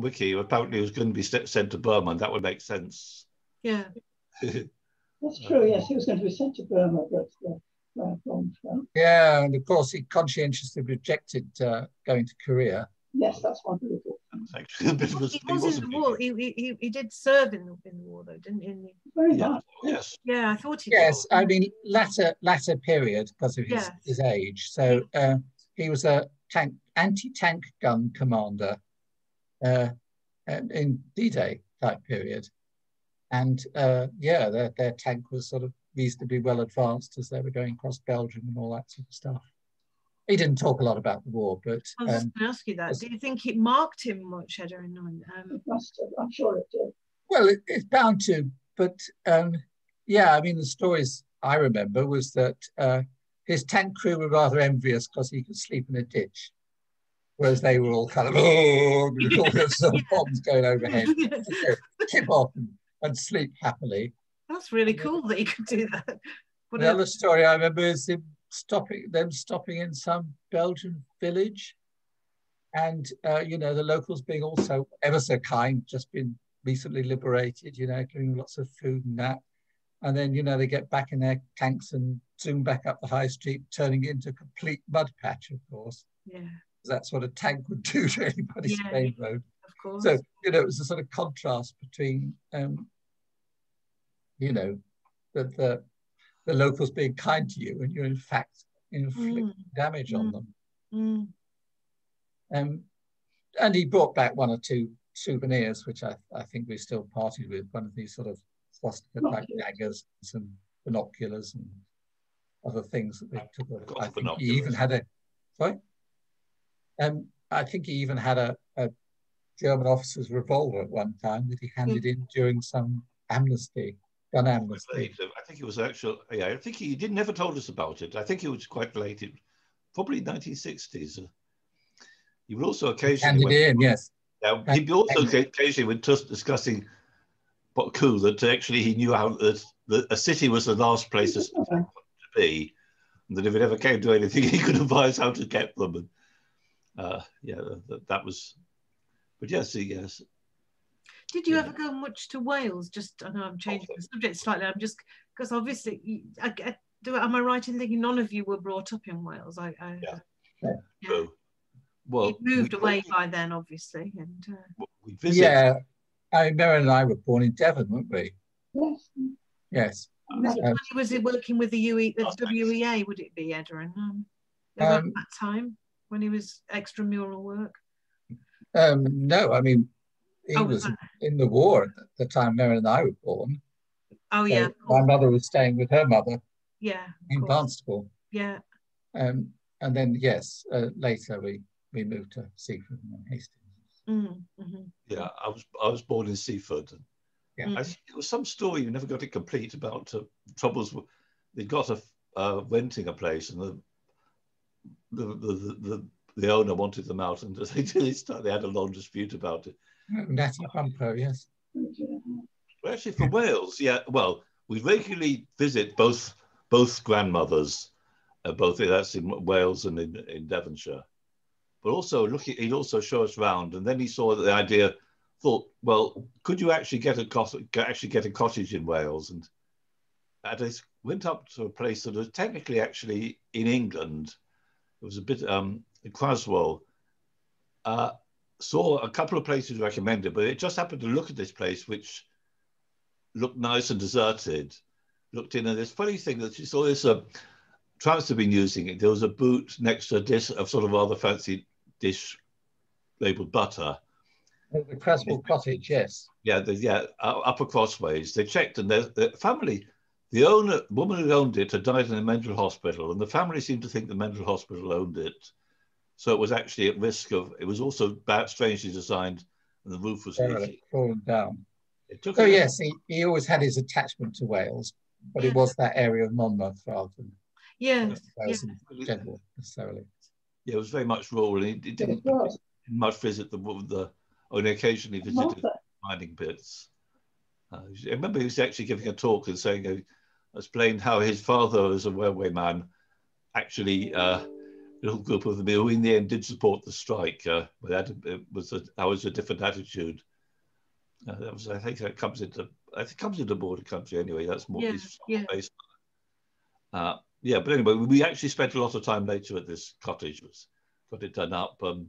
wiki, apparently he was going to be sent to Burma, and that would make sense. Yeah. That's true, yes. He was going to be sent to Burma, but yeah, and of course he conscientiously rejected going to Korea. Yes, that's one thing. Actually, a bit of He was in the war. He did serve in the war, though, didn't he? Very much. Yes. Yeah, I thought he Yes, did. I mean, latter period because of his age. So he was a anti-tank gun commander in D-Day type period. And their tank was sort of reasonably well advanced as they were going across Belgium and all that sort of stuff. He didn't talk a lot about the war, but I was just going to ask you that. Do you think it marked him much, Ederyn? It must have. I'm sure it did. Well, it's bound to, but yeah, I mean, the stories I remember was that his tank crew were rather envious because he could sleep in a ditch, whereas they were all kind of, with all those bombs going overhead, tip off and sleep happily. That's really cool that he could do that. The other story I remember is him stopping in some Belgian village, and the locals being also ever so kind, just been recently liberated, giving lots of food and that, and then they get back in their tanks and zoom back up the high street, turning it into a complete mud patch, of course. Yeah, that's what a tank would do to anybody's main road. Of course. So it was a sort of contrast between the locals being kind to you and you're in fact inflicting damage on them. And he brought back one or two souvenirs, which I think we still parted with, one of these sort of swastika-type daggers, some binoculars and other things that they took. I think he even had I think he even had a German officer's revolver at one time that he handed in during some amnesty. Gun amnesty. I think it was actual. Yeah, I think he never told us about it. I think it was quite late, probably 1960s. He would also occasionally. Yes. Yeah, he also occasionally when just discussing what coup that actually he knew how a city was the last place to be, and that if it ever came to anything, he could advise how to get them. And that was. But yes. Did you ever go much to Wales? Just, I know I'm changing the subject slightly. I'm just, because obviously, am I right in thinking none of you were brought up in Wales? True. Well, you moved away by then, obviously. And we visited. Yeah, Merryn and I were born in Devon, weren't we? Yes. Yes. Was he working with the WEA, would it be, Ederyn? Around that time, when he was extramural work? No, I mean, he was in the war at the time Merryn and I were born. Oh, yeah. My mother was staying with her mother. Yeah. In Barnstaple. Yeah. And then, yes, later we moved to Seaford and Hastings. Yeah, I was born in Seaford. Yeah. I think it was some story, you never got it complete, about troubles. They got renting a place, and the owner wanted them out, and they had a long dispute about it. Natty Humpo, yes. Well, actually, for Wales, yeah. Well, we regularly visit both grandmothers, that's in Wales and in Devonshire. But also he'd also show us round, and then he saw the thought, well, could you actually get a cottage in Wales? And I went up to a place that was technically actually in England. It was a bit in Craswell. Saw a couple of places recommended, but it just happened to look at this place, which looked nice and deserted. Looked in, and this funny thing that you saw this tramps have been using it. There was a boot next to a dish of sort of rather fancy dish labelled butter. The Craswell Cottage, yes. Yeah, Upper Crossways. They checked, and the family, woman who owned it had died in a mental hospital, and the family seemed to think the mental hospital owned it. So it was actually at risk of, it was also strangely designed, and the roof was leaking. Fallen down. Yes, he always had his attachment to Wales, but it was that area of Monmouth rather than Wales in general, necessarily. Yeah, it was very much rural, and he didn't much visit only occasionally visited mining pits. I remember he was actually giving a talk and saying, explained how his father, as a railway man, actually little group of them who in the end did support the strike. But that was a different attitude. That was, I think that comes into border country anyway. That's more based. Yeah, but anyway, we actually spent a lot of time later at this cottage. Got it done up. We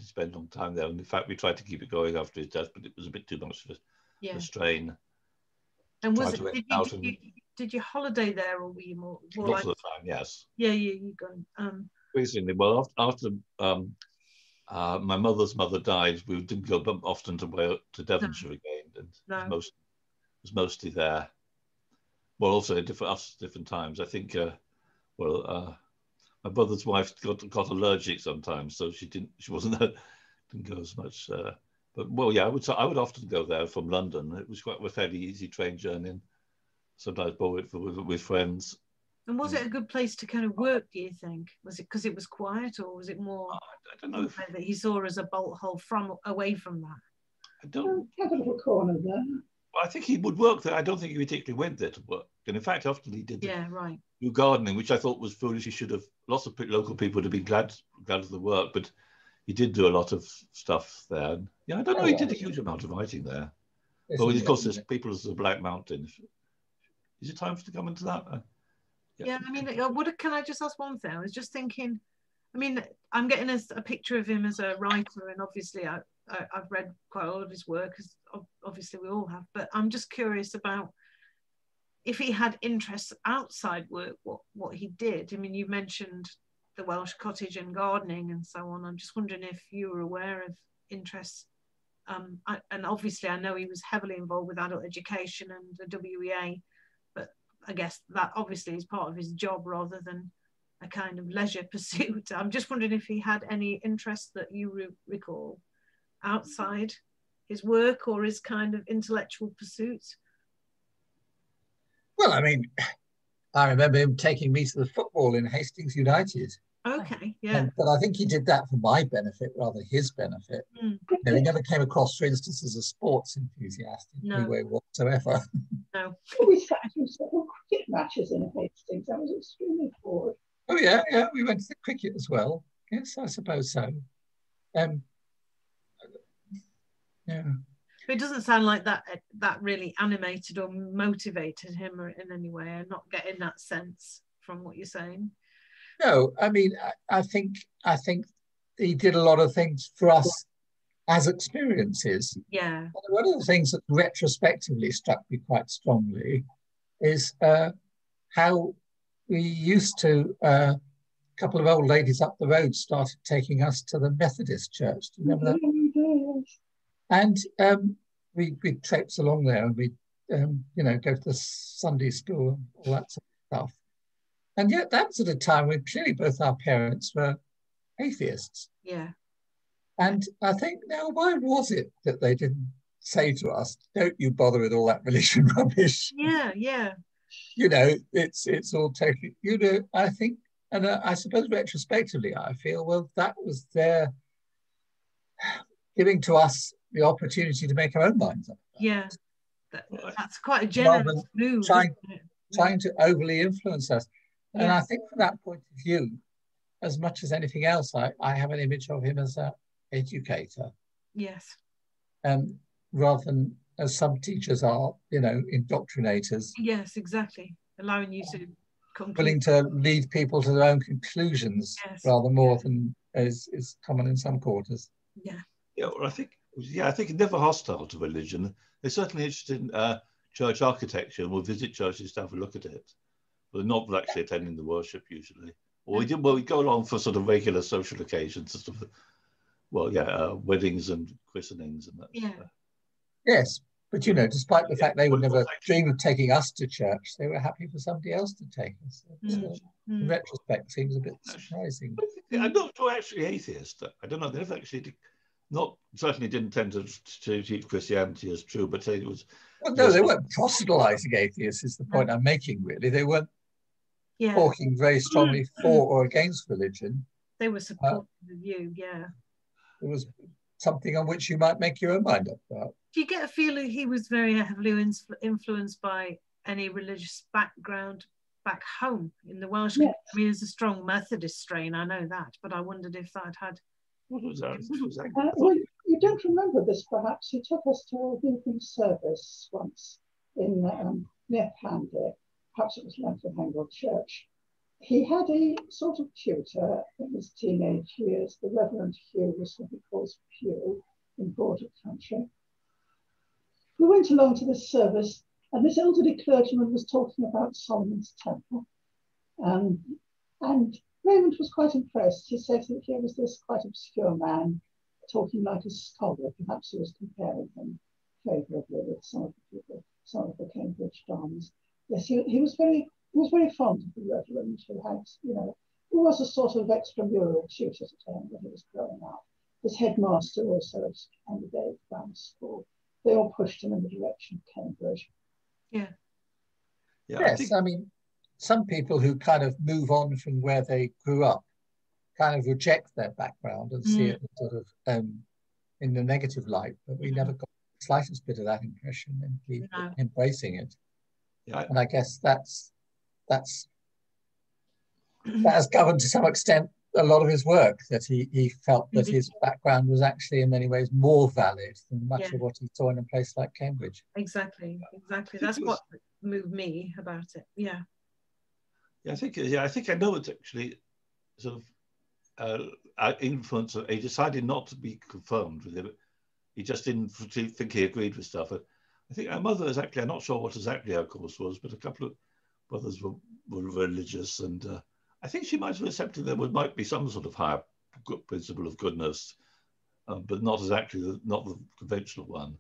spent a long time there. And in fact, we tried to keep it going after his death, but it was a bit too much for the strain. And did you holiday there, or were you more most like, of the time? Yes. Yeah, you go. Recently, well, after my mother's mother died, we didn't go often to Devonshire again. And it was mostly there. Well, also at different times. I think, my brother's wife got allergic sometimes, so she didn't go as much. But well, yeah, I would often go there from London. It was quite a fairly easy train journey, and sometimes with friends. And was it a good place to kind of work, do you think? Was it because it was quiet, or was it more I don't know that he saw as a bolt hole away from that? I don't. Have a little corner there. I think he would work there. I don't think he particularly went there to work. And in fact, often he did do gardening, which I thought was foolish. He should have. Lots of local people would have been glad of the work, but he did do a lot of stuff there. And, yeah, I don't know. He did a huge amount of writing there. Well, of course, there's people as the Black Mountain. Is it time to come into that? Yeah, I mean, can I just ask one thing? I was just thinking, I mean, I'm getting a picture of him as a writer, and obviously I've read quite a lot of his work, as obviously we all have, but I'm just curious about if he had interests outside work, what he did. I mean, you mentioned the Welsh cottage and gardening and so on. I'm just wondering if you were aware of interests. And obviously I know he was heavily involved with adult education and the WEA, but I guess that obviously is part of his job rather than a kind of leisure pursuit. I'm just wondering if he had any interests that you recall outside his work or his kind of intellectual pursuits. Well, I mean, I remember him taking me to the football in Hastings United. Okay, yeah. But I think he did that for my benefit rather than his benefit. Mm. He never came across, for instance, as a sports enthusiast in any way whatsoever. No. We sat through several cricket matches in Hastings. That was extremely bored. Oh, yeah, we went to the cricket as well. Yes, I suppose so. Yeah. But it doesn't sound like that really animated or motivated him in any way. I'm not getting that sense from what you're saying. No, I mean, I think he did a lot of things for us as experiences. Yeah. And one of the things that retrospectively struck me quite strongly is how we used to, a couple of old ladies up the road started taking us to the Methodist church. Do you remember that? And we'd traipse along there and we'd, go to the Sunday school and all that sort of stuff. And yet that was at a time when clearly both our parents were atheists. Yeah. And I think, now, why was it that they didn't say to us, don't you bother with all that religion rubbish? Yeah, yeah. It's all totally, I think, and I suppose retrospectively, I feel, well, that was their giving to us the opportunity to make our own minds up. Yeah. That's quite a generous move. Trying to overly influence us. And I think from that point of view, as much as anything else, I have an image of him as an educator. Yes. Rather than as some teachers are, indoctrinators. Yes, exactly. Allowing you to willing to lead people to their own conclusions rather more than is common in some quarters. Yeah. Yeah, well, I think never hostile to religion. They're certainly interested in church architecture and will visit churches to have a look at it. But not actually attending the worship usually. Or we go along for sort of regular social occasions, sort of, weddings and christenings and that. Yeah. Yes, but despite the fact they would never dream of taking us to church, they were happy for somebody else to take us. In retrospect, seems a bit surprising. I'm not sure actually atheist. I don't know. They never actually certainly didn't tend to teach Christianity as true, but it was. Well, no, they weren't proselytizing atheists. Is the point I'm making? Really, they weren't talking very strongly for or against religion. They were supporting the view. Yeah. It was something on which you might make your own mind up about. Do you get a feeling he was very heavily influenced by any religious background back home in the Welsh Yes. community. I mean, there's a strong Methodist strain, I know that, but I wondered if that had... What was that? Well, you don't remember this, perhaps. He took us to a evening service once in near Candy. Perhaps it was Llanfihangel Church. He had a sort of tutor in his teenage years. The Reverend Hugh was what he calls Pew in Border country. We went along to this service, and this elderly clergyman was talking about Solomon's Temple. And Raymond was quite impressed. He said that here was this quite obscure man talking like a scholar. Perhaps he was comparing him favourably with some of the people, some of the Cambridge dons. Yes, he was very fond of the Reverend, who had, you know, who was a sort of extramural tutor to him when he was growing up. His headmaster also at Canterbury Grammar School. They all pushed him in the direction of Cambridge. Yeah. Yes, I mean, some people who kind of move on from where they grew up kind of reject their background and see it sort of in the negative light, but we never got the slightest bit of that impression and keep embracing it. Yeah. And I guess that has governed to some extent a lot of his work, that he felt that his background was actually in many ways more valid than much of what he saw in a place like Cambridge. Exactly. That's what moved me about it. Yeah. Yeah, I think I know it's actually sort of influence. He decided not to be confirmed with him. He just didn't think he agreed with stuff. I think our mother is actually, I'm not sure what exactly her course was, but a couple of brothers were religious, and I think she might have accepted there might be some sort of higher principle of goodness, but not exactly not the conventional one.